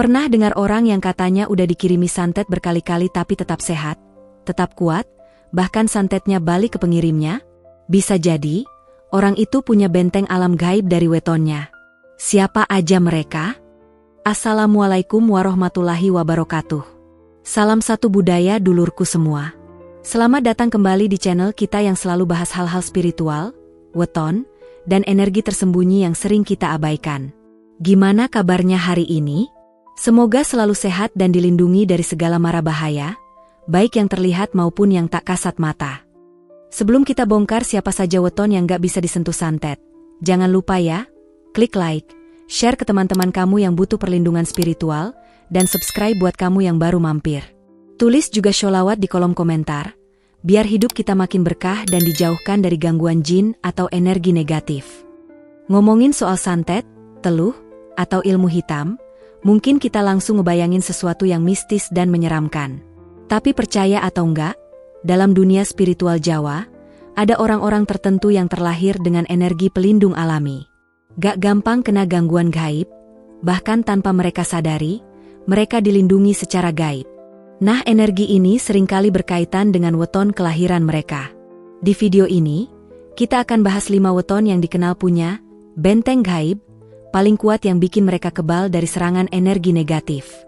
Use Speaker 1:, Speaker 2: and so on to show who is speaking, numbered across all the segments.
Speaker 1: Pernah dengar orang yang katanya udah dikirimi santet berkali-kali tapi tetap sehat, tetap kuat, bahkan santetnya balik ke pengirimnya? Bisa jadi, orang itu punya benteng alam gaib dari wetonnya. Siapa aja mereka? Assalamualaikum warahmatullahi wabarakatuh. Salam satu budaya dulurku semua. Selamat datang kembali di channel kita yang selalu bahas hal-hal spiritual, weton, dan energi tersembunyi yang sering kita abaikan. Gimana kabarnya hari ini? Semoga selalu sehat dan dilindungi dari segala mara bahaya, baik yang terlihat maupun yang tak kasat mata. Sebelum kita bongkar siapa saja weton yang gak bisa disentuh santet, jangan lupa ya, klik like, share ke teman-teman kamu yang butuh perlindungan spiritual, dan subscribe buat kamu yang baru mampir. Tulis juga sholawat di kolom komentar, biar hidup kita makin berkah dan dijauhkan dari gangguan jin atau energi negatif. Ngomongin soal santet, teluh, atau ilmu hitam, mungkin kita langsung ngebayangin sesuatu yang mistis dan menyeramkan. Tapi percaya atau enggak, dalam dunia spiritual Jawa, ada orang-orang tertentu yang terlahir dengan energi pelindung alami. Gak gampang kena gangguan gaib, bahkan tanpa mereka sadari, mereka dilindungi secara gaib. Nah, energi ini seringkali berkaitan dengan weton kelahiran mereka. Di video ini, kita akan bahas 5 weton yang dikenal punya benteng gaib paling kuat yang bikin mereka kebal dari serangan energi negatif.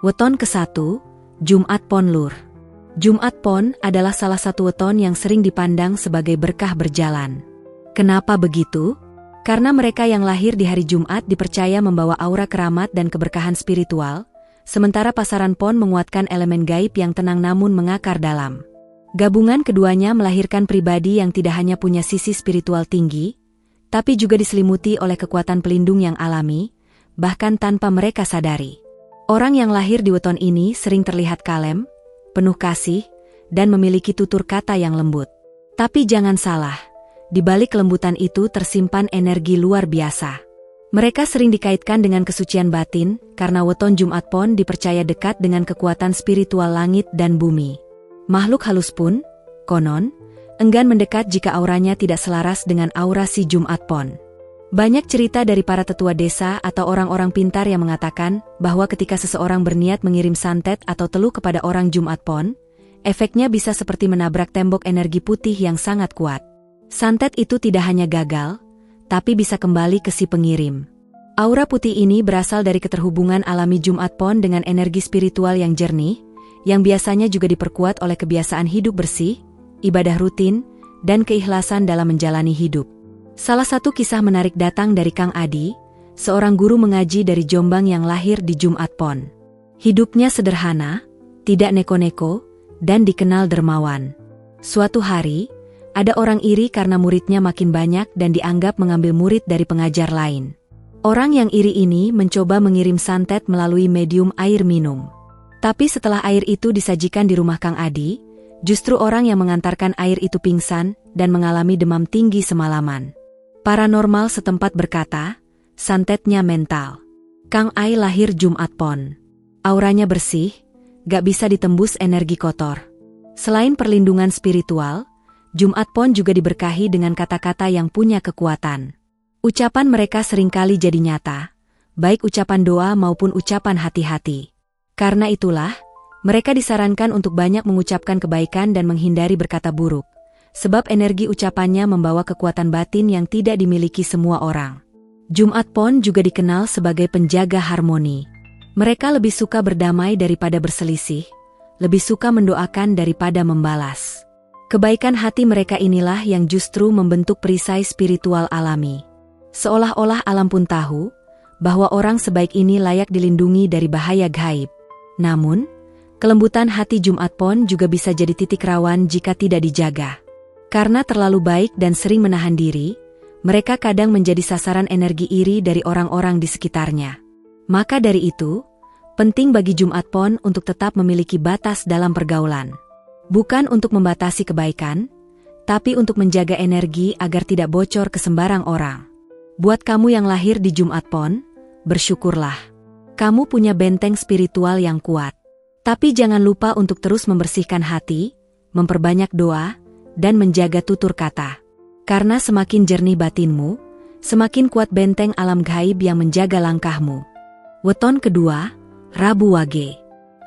Speaker 1: Weton ke-1, Jumat Pon Lur. Jumat Pon adalah salah satu weton yang sering dipandang sebagai berkah berjalan. Kenapa begitu? Karena mereka yang lahir di hari Jumat dipercaya membawa aura keramat dan keberkahan spiritual, sementara pasaran Pon menguatkan elemen gaib yang tenang namun mengakar dalam. Gabungan keduanya melahirkan pribadi yang tidak hanya punya sisi spiritual tinggi, tapi juga diselimuti oleh kekuatan pelindung yang alami, bahkan tanpa mereka sadari. Orang yang lahir di weton ini sering terlihat kalem, penuh kasih, dan memiliki tutur kata yang lembut. Tapi jangan salah, di balik kelembutan itu tersimpan energi luar biasa. Mereka sering dikaitkan dengan kesucian batin, karena weton Jumat Pon dipercaya dekat dengan kekuatan spiritual langit dan bumi. Makhluk halus pun, konon, enggan mendekat jika auranya tidak selaras dengan aura si Jumat Pon. Banyak cerita dari para tetua desa atau orang-orang pintar yang mengatakan bahwa ketika seseorang berniat mengirim santet atau teluh kepada orang Jumat Pon, efeknya bisa seperti menabrak tembok energi putih yang sangat kuat. Santet itu tidak hanya gagal, tapi bisa kembali ke si pengirim. Aura putih ini berasal dari keterhubungan alami Jumat Pon dengan energi spiritual yang jernih, yang biasanya juga diperkuat oleh kebiasaan hidup bersih, ibadah rutin, dan keikhlasan dalam menjalani hidup. Salah satu kisah menarik datang dari Kang Adi, seorang guru mengaji dari Jombang yang lahir di Jumat Pon. Hidupnya sederhana, tidak neko-neko, dan dikenal dermawan. Suatu hari, ada orang iri karena muridnya makin banyak dan dianggap mengambil murid dari pengajar lain. Orang yang iri ini mencoba mengirim santet melalui medium air minum. Tapi setelah air itu disajikan di rumah Kang Adi, justru orang yang mengantarkan air itu pingsan dan mengalami demam tinggi semalaman. Paranormal setempat berkata, santetnya mental. Kang Ai lahir Jumat Pon. Auranya bersih, gak bisa ditembus energi kotor. Selain perlindungan spiritual, Jumat Pon juga diberkahi dengan kata-kata yang punya kekuatan. Ucapan mereka seringkali jadi nyata, baik ucapan doa maupun ucapan hati-hati. Karena itulah, mereka disarankan untuk banyak mengucapkan kebaikan dan menghindari berkata buruk, sebab energi ucapannya membawa kekuatan batin yang tidak dimiliki semua orang. Jumat Pon juga dikenal sebagai penjaga harmoni. Mereka lebih suka berdamai daripada berselisih, lebih suka mendoakan daripada membalas. Kebaikan hati mereka inilah yang justru membentuk perisai spiritual alami. Seolah-olah alam pun tahu bahwa orang sebaik ini layak dilindungi dari bahaya gaib. Namun, kelembutan hati Jumat Pon juga bisa jadi titik rawan jika tidak dijaga. Karena terlalu baik dan sering menahan diri, mereka kadang menjadi sasaran energi iri dari orang-orang di sekitarnya. Maka dari itu, penting bagi Jumat Pon untuk tetap memiliki batas dalam pergaulan. Bukan untuk membatasi kebaikan, tapi untuk menjaga energi agar tidak bocor ke sembarang orang. Buat kamu yang lahir di Jumat Pon, bersyukurlah. Kamu punya benteng spiritual yang kuat. Tapi jangan lupa untuk terus membersihkan hati, memperbanyak doa, dan menjaga tutur kata. Karena semakin jernih batinmu, semakin kuat benteng alam gaib yang menjaga langkahmu. Weton kedua, Rabu Wage.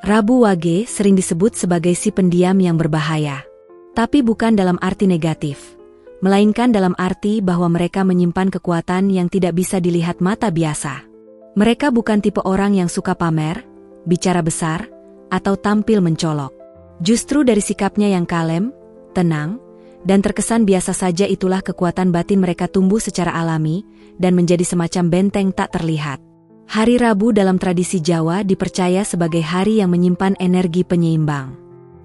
Speaker 1: Rabu Wage sering disebut sebagai si pendiam yang berbahaya. Tapi bukan dalam arti negatif, melainkan dalam arti bahwa mereka menyimpan kekuatan yang tidak bisa dilihat mata biasa. Mereka bukan tipe orang yang suka pamer, bicara besar, atau tampil mencolok. Justru dari sikapnya yang kalem, tenang, dan terkesan biasa saja itulah kekuatan batin mereka tumbuh secara alami dan menjadi semacam benteng tak terlihat. Hari Rabu dalam tradisi Jawa dipercaya sebagai hari yang menyimpan energi penyeimbang.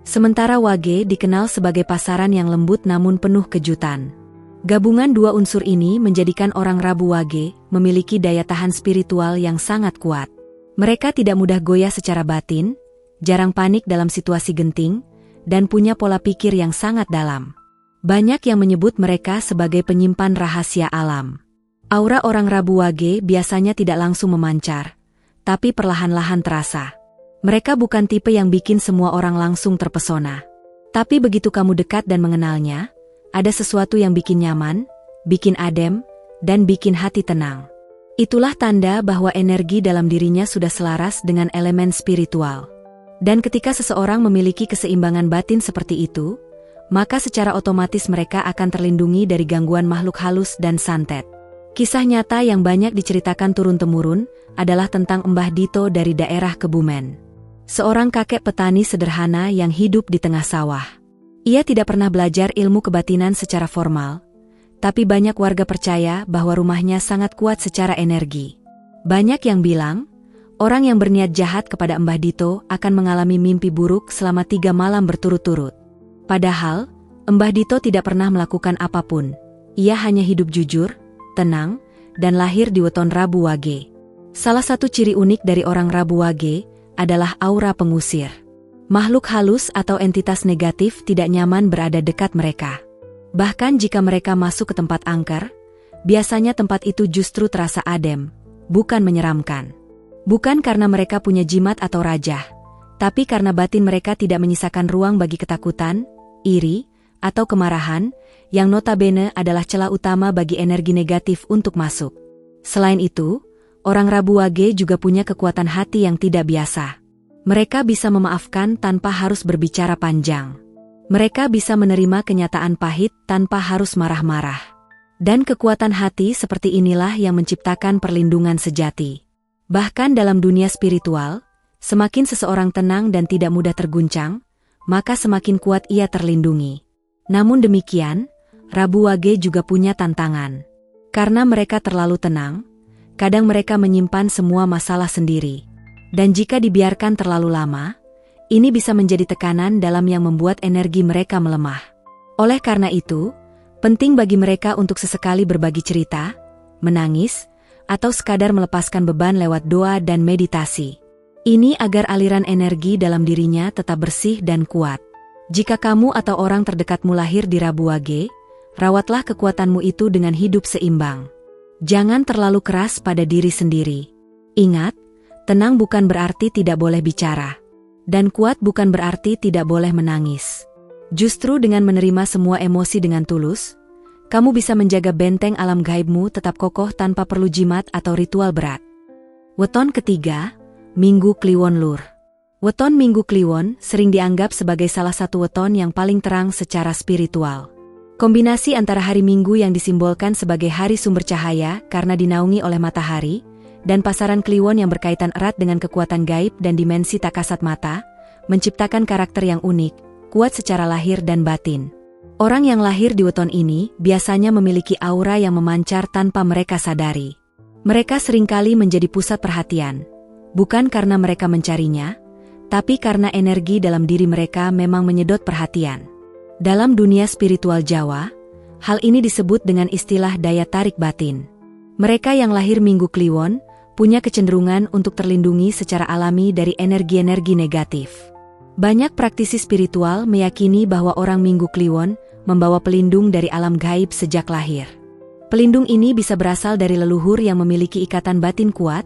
Speaker 1: Sementara Wage dikenal sebagai pasaran yang lembut namun penuh kejutan. Gabungan dua unsur ini menjadikan orang Rabu Wage memiliki daya tahan spiritual yang sangat kuat. Mereka tidak mudah goyah secara batin, jarang panik dalam situasi genting, dan punya pola pikir yang sangat dalam. Banyak yang menyebut mereka sebagai penyimpan rahasia alam. Aura orang Rabu Wage biasanya tidak langsung memancar, tapi perlahan-lahan terasa. Mereka bukan tipe yang bikin semua orang langsung terpesona. Tapi begitu kamu dekat dan mengenalnya, ada sesuatu yang bikin nyaman, bikin adem, dan bikin hati tenang. Itulah tanda bahwa energi dalam dirinya sudah selaras dengan elemen spiritual. Dan ketika seseorang memiliki keseimbangan batin seperti itu, maka secara otomatis mereka akan terlindungi dari gangguan makhluk halus dan santet. Kisah nyata yang banyak diceritakan turun-temurun adalah tentang Mbah Dito dari daerah Kebumen. Seorang kakek petani sederhana yang hidup di tengah sawah. Ia tidak pernah belajar ilmu kebatinan secara formal, tapi banyak warga percaya bahwa rumahnya sangat kuat secara energi. Banyak yang bilang, orang yang berniat jahat kepada Mbah Dito akan mengalami mimpi buruk selama 3 malam berturut-turut. Padahal, Mbah Dito tidak pernah melakukan apapun. Ia hanya hidup jujur, tenang, dan lahir di weton Rabu Wage. Salah satu ciri unik dari orang Rabu Wage adalah aura pengusir. Makhluk halus atau entitas negatif tidak nyaman berada dekat mereka. Bahkan jika mereka masuk ke tempat angker, biasanya tempat itu justru terasa adem, bukan menyeramkan. Bukan karena mereka punya jimat atau rajah, tapi karena batin mereka tidak menyisakan ruang bagi ketakutan, iri, atau kemarahan, yang notabene adalah celah utama bagi energi negatif untuk masuk. Selain itu, orang Rabu Wage juga punya kekuatan hati yang tidak biasa. Mereka bisa memaafkan tanpa harus berbicara panjang. Mereka bisa menerima kenyataan pahit tanpa harus marah-marah. Dan kekuatan hati seperti inilah yang menciptakan perlindungan sejati. Bahkan dalam dunia spiritual, semakin seseorang tenang dan tidak mudah terguncang, maka semakin kuat ia terlindungi. Namun demikian, Rabu Wage juga punya tantangan. Karena mereka terlalu tenang, kadang mereka menyimpan semua masalah sendiri. Dan jika dibiarkan terlalu lama, ini bisa menjadi tekanan dalam yang membuat energi mereka melemah. Oleh karena itu, penting bagi mereka untuk sesekali berbagi cerita, menangis, atau sekadar melepaskan beban lewat doa dan meditasi. Ini agar aliran energi dalam dirinya tetap bersih dan kuat. Jika kamu atau orang terdekatmu lahir di Rabu Wage, rawatlah kekuatanmu itu dengan hidup seimbang. Jangan terlalu keras pada diri sendiri. Ingat, tenang bukan berarti tidak boleh bicara. Dan kuat bukan berarti tidak boleh menangis. Justru dengan menerima semua emosi dengan tulus, kamu bisa menjaga benteng alam gaibmu tetap kokoh tanpa perlu jimat atau ritual berat. Weton ketiga, Minggu Kliwon Lur. Weton Minggu Kliwon sering dianggap sebagai salah satu weton yang paling terang secara spiritual. Kombinasi antara hari Minggu yang disimbolkan sebagai hari sumber cahaya karena dinaungi oleh matahari, dan pasaran Kliwon yang berkaitan erat dengan kekuatan gaib dan dimensi tak kasat mata, menciptakan karakter yang unik, kuat secara lahir dan batin. Orang yang lahir di weton ini biasanya memiliki aura yang memancar tanpa mereka sadari. Mereka seringkali menjadi pusat perhatian, bukan karena mereka mencarinya, tapi karena energi dalam diri mereka memang menyedot perhatian. Dalam dunia spiritual Jawa, hal ini disebut dengan istilah daya tarik batin. Mereka yang lahir Minggu Kliwon punya kecenderungan untuk terlindungi secara alami dari energi-energi negatif. Banyak praktisi spiritual meyakini bahwa orang Minggu Kliwon membawa pelindung dari alam gaib sejak lahir. Pelindung ini bisa berasal dari leluhur yang memiliki ikatan batin kuat,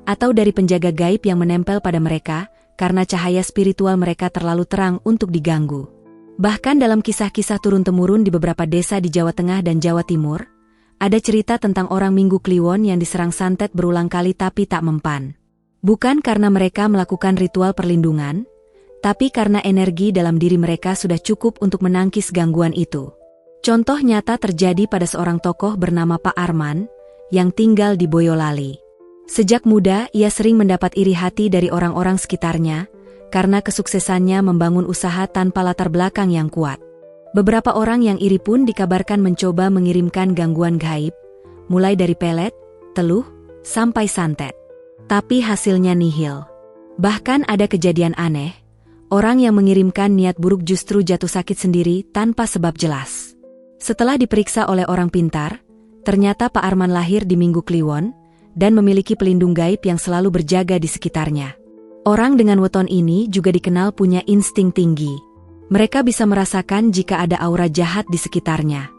Speaker 1: atau dari penjaga gaib yang menempel pada mereka, karena cahaya spiritual mereka terlalu terang untuk diganggu. Bahkan dalam kisah-kisah turun-temurun di beberapa desa di Jawa Tengah dan Jawa Timur, ada cerita tentang orang Minggu Kliwon yang diserang santet berulang kali tapi tak mempan. Bukan karena mereka melakukan ritual perlindungan, tapi karena energi dalam diri mereka sudah cukup untuk menangkis gangguan itu. Contoh nyata terjadi pada seorang tokoh bernama Pak Arman, yang tinggal di Boyolali. Sejak muda, ia sering mendapat iri hati dari orang-orang sekitarnya, karena kesuksesannya membangun usaha tanpa latar belakang yang kuat. Beberapa orang yang iri pun dikabarkan mencoba mengirimkan gangguan gaib, mulai dari pelet, teluh, sampai santet. Tapi hasilnya nihil. Bahkan ada kejadian aneh, orang yang mengirimkan niat buruk justru jatuh sakit sendiri tanpa sebab jelas. Setelah diperiksa oleh orang pintar, ternyata Pak Arman lahir di Minggu Kliwon, dan memiliki pelindung gaib yang selalu berjaga di sekitarnya. Orang dengan weton ini juga dikenal punya insting tinggi. Mereka bisa merasakan jika ada aura jahat di sekitarnya.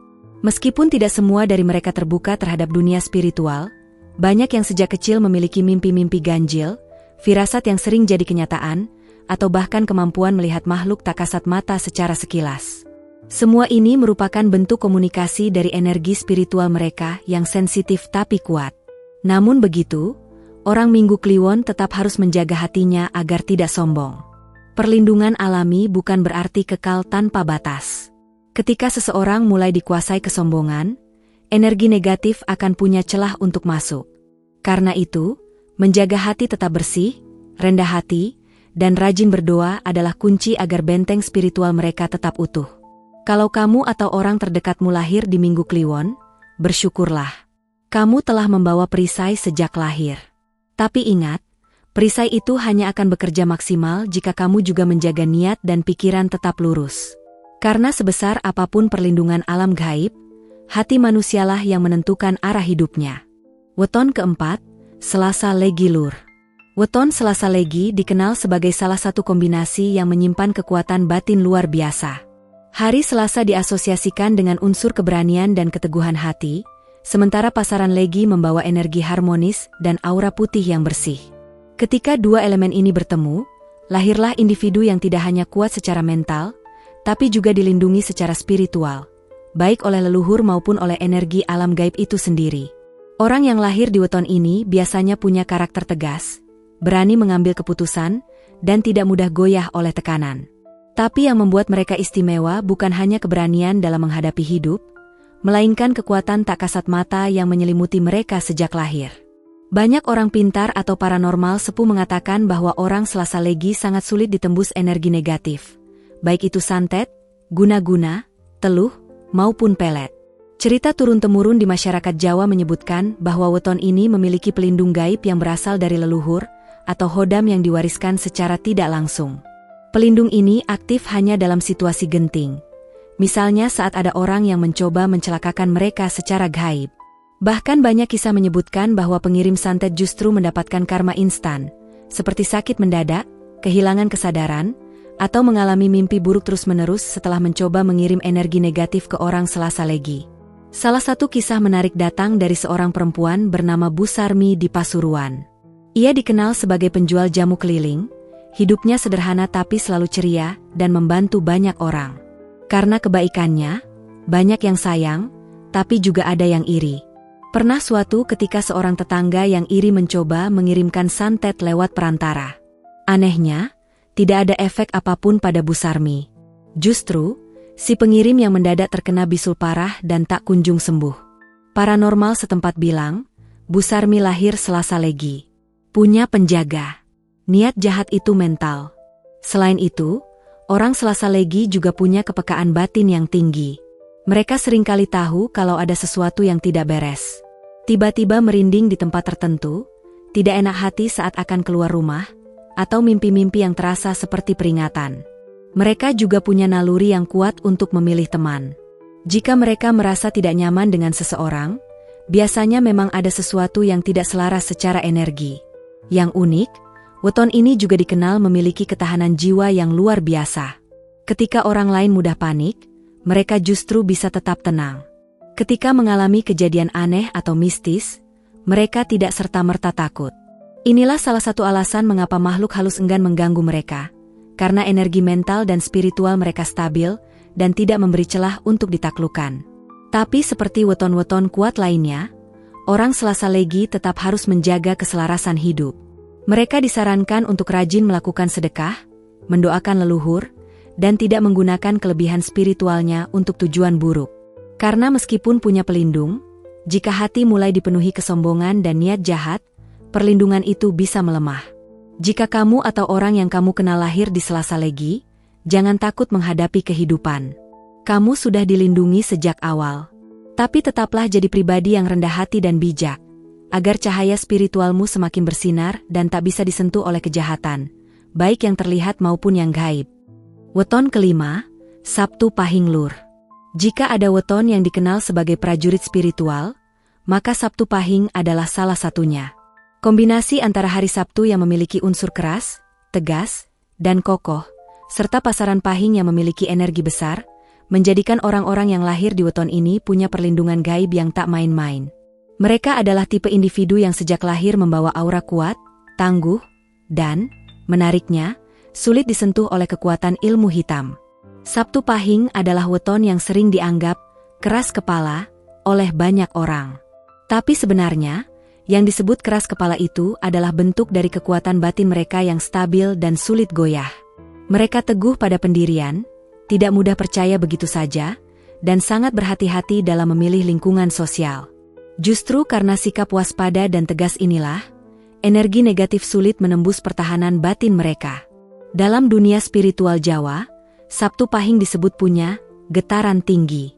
Speaker 1: Meskipun tidak semua dari mereka terbuka terhadap dunia spiritual, banyak yang sejak kecil memiliki mimpi-mimpi ganjil, firasat yang sering jadi kenyataan, atau bahkan kemampuan melihat makhluk tak kasat mata secara sekilas. Semua ini merupakan bentuk komunikasi dari energi spiritual mereka yang sensitif tapi kuat. Namun begitu, orang Minggu Kliwon tetap harus menjaga hatinya agar tidak sombong. Perlindungan alami bukan berarti kekal tanpa batas. Ketika seseorang mulai dikuasai kesombongan, energi negatif akan punya celah untuk masuk. Karena itu, menjaga hati tetap bersih, rendah hati, dan rajin berdoa adalah kunci agar benteng spiritual mereka tetap utuh. Kalau kamu atau orang terdekatmu lahir di Minggu Kliwon, bersyukurlah. Kamu telah membawa perisai sejak lahir. Tapi ingat, perisai itu hanya akan bekerja maksimal jika kamu juga menjaga niat dan pikiran tetap lurus. Karena sebesar apapun perlindungan alam gaib, hati manusialah yang menentukan arah hidupnya. Weton keempat, Selasa Legi Lur. Weton Selasa Legi dikenal sebagai salah satu kombinasi yang menyimpan kekuatan batin luar biasa. Hari Selasa diasosiasikan dengan unsur keberanian dan keteguhan hati, sementara pasaran Legi membawa energi harmonis dan aura putih yang bersih. Ketika dua elemen ini bertemu, lahirlah individu yang tidak hanya kuat secara mental, tapi juga dilindungi secara spiritual, baik oleh leluhur maupun oleh energi alam gaib itu sendiri. Orang yang lahir di weton ini biasanya punya karakter tegas, berani mengambil keputusan, dan tidak mudah goyah oleh tekanan. Tapi yang membuat mereka istimewa bukan hanya keberanian dalam menghadapi hidup, melainkan kekuatan tak kasat mata yang menyelimuti mereka sejak lahir. Banyak orang pintar atau paranormal sepuh mengatakan bahwa orang Selasa Legi sangat sulit ditembus energi negatif, baik itu santet, guna-guna, teluh, maupun pelet. Cerita turun-temurun di masyarakat Jawa menyebutkan bahwa weton ini memiliki pelindung gaib yang berasal dari leluhur, atau hodam yang diwariskan secara tidak langsung. Pelindung ini aktif hanya dalam situasi genting. Misalnya saat ada orang yang mencoba mencelakakan mereka secara gaib. Bahkan banyak kisah menyebutkan bahwa pengirim santet justru mendapatkan karma instan, seperti sakit mendadak, kehilangan kesadaran, atau mengalami mimpi buruk terus-menerus setelah mencoba mengirim energi negatif ke orang Selasa Legi. Salah satu kisah menarik datang dari seorang perempuan bernama Bu Sarmi di Pasuruan. Ia dikenal sebagai penjual jamu keliling, hidupnya sederhana tapi selalu ceria dan membantu banyak orang. Karena kebaikannya, banyak yang sayang, tapi juga ada yang iri. Pernah suatu ketika seorang tetangga yang iri mencoba mengirimkan santet lewat perantara. Anehnya, tidak ada efek apapun pada Bu Sarmi. Justru, si pengirim yang mendadak terkena bisul parah dan tak kunjung sembuh. Paranormal setempat bilang, Bu Sarmi lahir Selasa Legi. Punya penjaga. Niat jahat itu mental. Selain itu, orang Selasa Legi juga punya kepekaan batin yang tinggi. Mereka seringkali tahu kalau ada sesuatu yang tidak beres. Tiba-tiba merinding di tempat tertentu, tidak enak hati saat akan keluar rumah, atau mimpi-mimpi yang terasa seperti peringatan. Mereka juga punya naluri yang kuat untuk memilih teman. Jika mereka merasa tidak nyaman dengan seseorang, biasanya memang ada sesuatu yang tidak selaras secara energi. Yang unik, weton ini juga dikenal memiliki ketahanan jiwa yang luar biasa. Ketika orang lain mudah panik, mereka justru bisa tetap tenang. Ketika mengalami kejadian aneh atau mistis, mereka tidak serta-merta takut. Inilah salah satu alasan mengapa makhluk halus enggan mengganggu mereka, karena energi mental dan spiritual mereka stabil dan tidak memberi celah untuk ditaklukkan. Tapi seperti weton-weton kuat lainnya, orang Selasa Legi tetap harus menjaga keselarasan hidup. Mereka disarankan untuk rajin melakukan sedekah, mendoakan leluhur, dan tidak menggunakan kelebihan spiritualnya untuk tujuan buruk. Karena meskipun punya pelindung, jika hati mulai dipenuhi kesombongan dan niat jahat, perlindungan itu bisa melemah. Jika kamu atau orang yang kamu kenal lahir di Selasa Legi, jangan takut menghadapi kehidupan. Kamu sudah dilindungi sejak awal. Tapi tetaplah jadi pribadi yang rendah hati dan bijak, agar cahaya spiritualmu semakin bersinar dan tak bisa disentuh oleh kejahatan, baik yang terlihat maupun yang gaib. Weton kelima, Sabtu Pahing Lur. Jika ada weton yang dikenal sebagai prajurit spiritual, maka Sabtu Pahing adalah salah satunya. Kombinasi antara hari Sabtu yang memiliki unsur keras, tegas, dan kokoh, serta pasaran Pahing yang memiliki energi besar, menjadikan orang-orang yang lahir di weton ini punya perlindungan gaib yang tak main-main. Mereka adalah tipe individu yang sejak lahir membawa aura kuat, tangguh, dan, menariknya, sulit disentuh oleh kekuatan ilmu hitam. Sabtu Pahing adalah weton yang sering dianggap keras kepala oleh banyak orang. Tapi sebenarnya, yang disebut keras kepala itu adalah bentuk dari kekuatan batin mereka yang stabil dan sulit goyah. Mereka teguh pada pendirian, tidak mudah percaya begitu saja, dan sangat berhati-hati dalam memilih lingkungan sosial. Justru karena sikap waspada dan tegas inilah, energi negatif sulit menembus pertahanan batin mereka. Dalam dunia spiritual Jawa, Sabtu Pahing disebut punya getaran tinggi.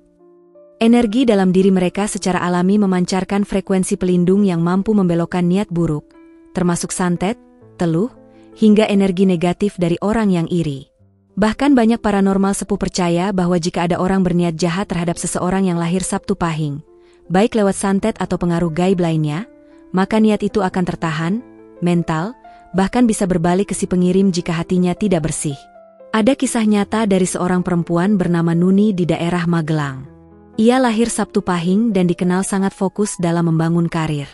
Speaker 1: Energi dalam diri mereka secara alami memancarkan frekuensi pelindung yang mampu membelokkan niat buruk, termasuk santet, teluh, hingga energi negatif dari orang yang iri. Bahkan banyak paranormal sepuh percaya bahwa jika ada orang berniat jahat terhadap seseorang yang lahir Sabtu Pahing, baik lewat santet atau pengaruh gaib lainnya, maka niat itu akan tertahan, mental, bahkan bisa berbalik ke si pengirim jika hatinya tidak bersih. Ada kisah nyata dari seorang perempuan bernama Nuni di daerah Magelang. Ia lahir Sabtu Pahing dan dikenal sangat fokus dalam membangun karir.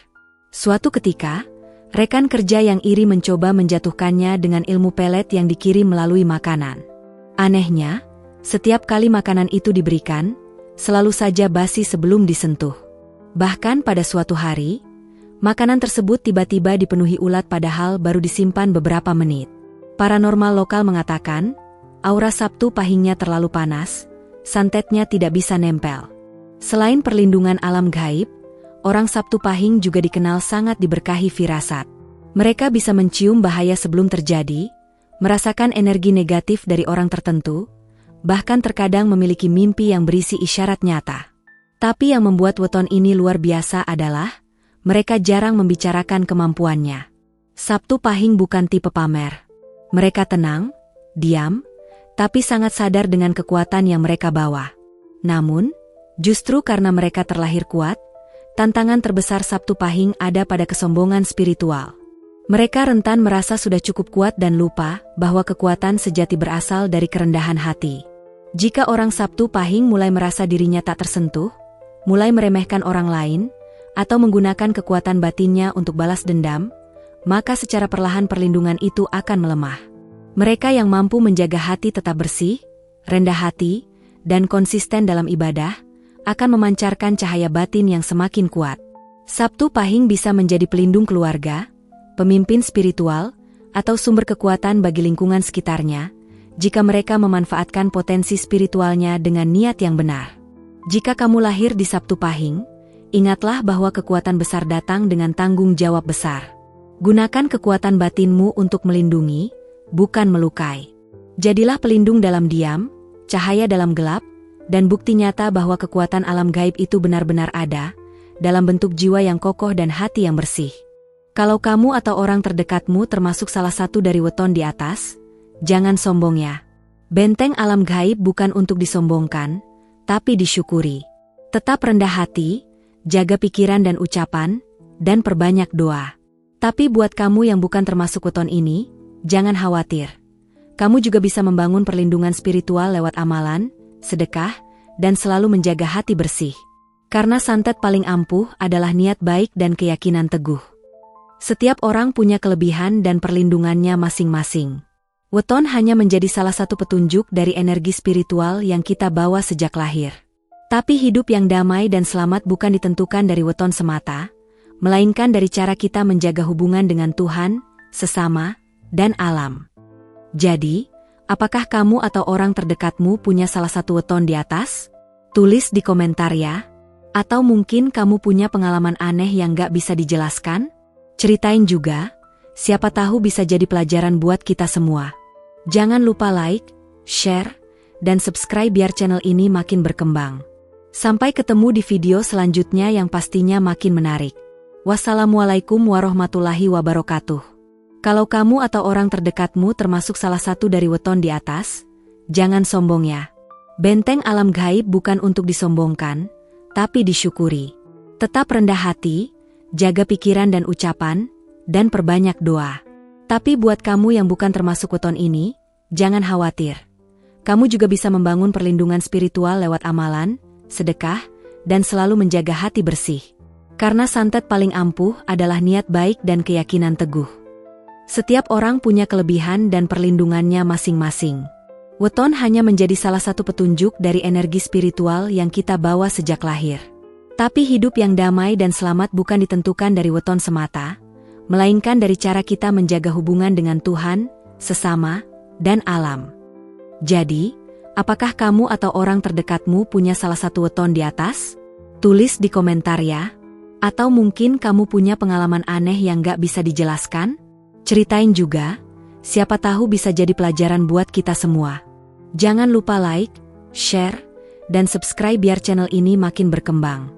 Speaker 1: Suatu ketika, rekan kerja yang iri mencoba menjatuhkannya dengan ilmu pelet yang dikirim melalui makanan. Anehnya, setiap kali makanan itu diberikan, selalu saja basi sebelum disentuh. Bahkan pada suatu hari, makanan tersebut tiba-tiba dipenuhi ulat padahal baru disimpan beberapa menit. Paranormal lokal mengatakan, aura Sabtu Pahingnya terlalu panas, santetnya tidak bisa nempel. Selain perlindungan alam gaib, orang Sabtu Pahing juga dikenal sangat diberkahi firasat. Mereka bisa mencium bahaya sebelum terjadi, merasakan energi negatif dari orang tertentu, bahkan terkadang memiliki mimpi yang berisi isyarat nyata. Tapi yang membuat weton ini luar biasa adalah, mereka jarang membicarakan kemampuannya. Sabtu Pahing bukan tipe pamer. Mereka tenang, diam, tapi sangat sadar dengan kekuatan yang mereka bawa. Namun, justru karena mereka terlahir kuat, tantangan terbesar Sabtu Pahing ada pada kesombongan spiritual. Mereka rentan merasa sudah cukup kuat dan lupa bahwa kekuatan sejati berasal dari kerendahan hati. Jika orang Sabtu Pahing mulai merasa dirinya tak tersentuh, mulai meremehkan orang lain, atau menggunakan kekuatan batinnya untuk balas dendam, maka secara perlahan perlindungan itu akan melemah. Mereka yang mampu menjaga hati tetap bersih, rendah hati, dan konsisten dalam ibadah, akan memancarkan cahaya batin yang semakin kuat. Sabtu Pahing bisa menjadi pelindung keluarga, pemimpin spiritual, atau sumber kekuatan bagi lingkungan sekitarnya, jika mereka memanfaatkan potensi spiritualnya dengan niat yang benar. Jika kamu lahir di Sabtu Pahing, ingatlah bahwa kekuatan besar datang dengan tanggung jawab besar. Gunakan kekuatan batinmu untuk melindungi, bukan melukai. Jadilah pelindung dalam diam, cahaya dalam gelap, dan bukti nyata bahwa kekuatan alam gaib itu benar-benar ada, dalam bentuk jiwa yang kokoh dan hati yang bersih. Kalau kamu atau orang terdekatmu termasuk salah satu dari weton di atas, jangan sombong ya. Benteng alam gaib bukan untuk disombongkan, tapi disyukuri. Tetap rendah hati, jaga pikiran dan ucapan, dan perbanyak doa. Tapi buat kamu yang bukan termasuk weton ini, jangan khawatir. Kamu juga bisa membangun perlindungan spiritual lewat amalan, sedekah, dan selalu menjaga hati bersih. Karena santet paling ampuh adalah niat baik dan keyakinan teguh. Setiap orang punya kelebihan dan perlindungannya masing-masing. Weton hanya menjadi salah satu petunjuk dari energi spiritual yang kita bawa sejak lahir. Tapi hidup yang damai dan selamat bukan ditentukan dari weton semata, melainkan dari cara kita menjaga hubungan dengan Tuhan, sesama, dan alam. Jadi, apakah kamu atau orang terdekatmu punya salah satu weton di atas? Tulis di komentar ya. Atau mungkin kamu punya pengalaman aneh yang gak bisa dijelaskan? Ceritain juga, siapa tahu bisa jadi pelajaran buat kita semua. Jangan lupa like, share, dan subscribe biar channel ini makin berkembang. Sampai ketemu di video selanjutnya yang pastinya makin menarik. Wassalamualaikum warahmatullahi wabarakatuh. Kalau kamu atau orang terdekatmu termasuk salah satu dari weton di atas, jangan sombong ya. Benteng alam gaib bukan untuk disombongkan, tapi disyukuri. Tetap rendah hati, jaga pikiran dan ucapan, dan perbanyak doa. Tapi buat kamu yang bukan termasuk weton ini, jangan khawatir. Kamu juga bisa membangun perlindungan spiritual lewat amalan, sedekah, dan selalu menjaga hati bersih. Karena santet paling ampuh adalah niat baik dan keyakinan teguh. Setiap orang punya kelebihan dan perlindungannya masing-masing. Weton hanya menjadi salah satu petunjuk dari energi spiritual yang kita bawa sejak lahir. Tapi hidup yang damai dan selamat bukan ditentukan dari weton semata, melainkan dari cara kita menjaga hubungan dengan Tuhan, sesama, dan alam. Jadi, apakah kamu atau orang terdekatmu punya salah satu weton di atas? Tulis di komentar ya. Atau mungkin kamu punya pengalaman aneh yang gak bisa dijelaskan? Ceritain juga, siapa tahu bisa jadi pelajaran buat kita semua. Jangan lupa like, share, dan subscribe biar channel ini makin berkembang.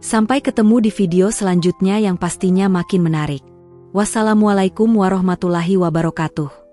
Speaker 1: Sampai ketemu di video selanjutnya yang pastinya makin menarik. Wassalamualaikum warahmatullahi wabarakatuh.